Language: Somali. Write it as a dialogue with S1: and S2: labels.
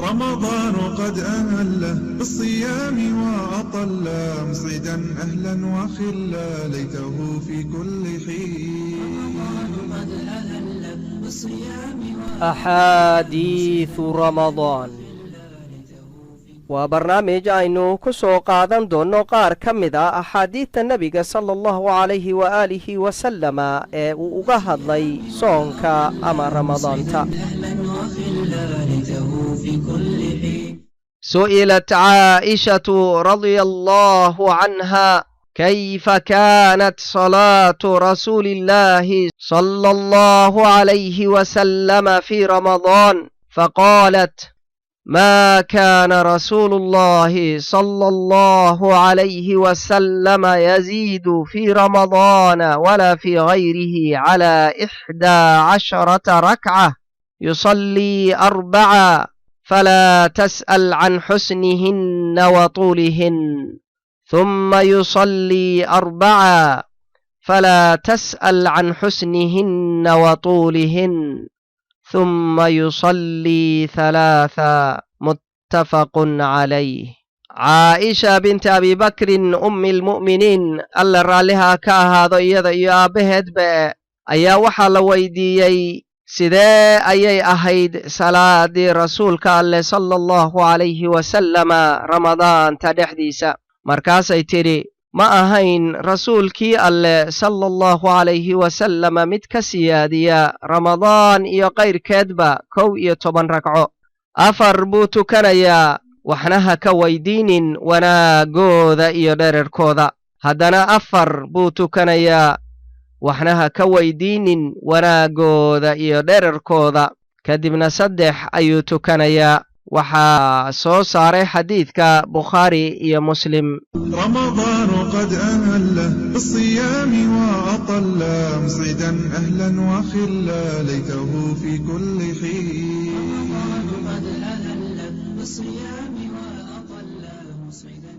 S1: رمضان قد أهله بالصيام وأطل مسعدا أهلا وخلا ليته في كل حين. رمضان قد أهله بالصيام
S2: أحاديث رمضان waa barnaamij aynu ku soo qaadan doonno qaar ka mid a axaadiidta nebiga sala allahu calayhi waaalihi wasalama ee uu uga hadlay soonka ama ramadaanta. su'ilat caa'ishatu radia allahu canha kayfa kaanat salaatu rasuuli illaahi sala allahu calayhi wasalama fii ramadaan faqaalat ما كان رسول الله صلى الله عليه وسلم يزيد في رمضان ولا في غيره على 11 ركعة يصلي 4 فلا تسأل عن حسنهن وطولهن ثم يصلي 4 فلا تسأل عن حسنهن وطولهن ثم يصلي 3 متفق عليه. عائشة بنت أبي بكر أم المؤمنين alla raalliha ka ahaado iyada iyo aabbaheedba ayaa waxaa la weydiiyey sidee ayay ahayd salaadii rasuulka alleh sala allahu calayhi wasalama ramadaanta dhexdiisa. markaasay tidhi ma ahayn rasuulkii alleh sala allahu calayhi wasalama mid ka siyaadiya ramadaan iyo kayrkeedba 11 ragco. 4 buu tukanayaa waxna ha ka weydiinin wanaagooda iyo dhererkooda. haddana 4 buu tukanayaa waxna ha ka weydiinin wanaagooda iyo dhererkooda. kadibna 3 ayuu tukanayaa. waxaa soo saaray xadiidka bukhaari iyo muslim.
S1: رمضان قد أهله بالصيام وأطل مسعدا أهلا وخلا ليته في كل حين. رمضان قد أهله بالصيام وأطل مسعدا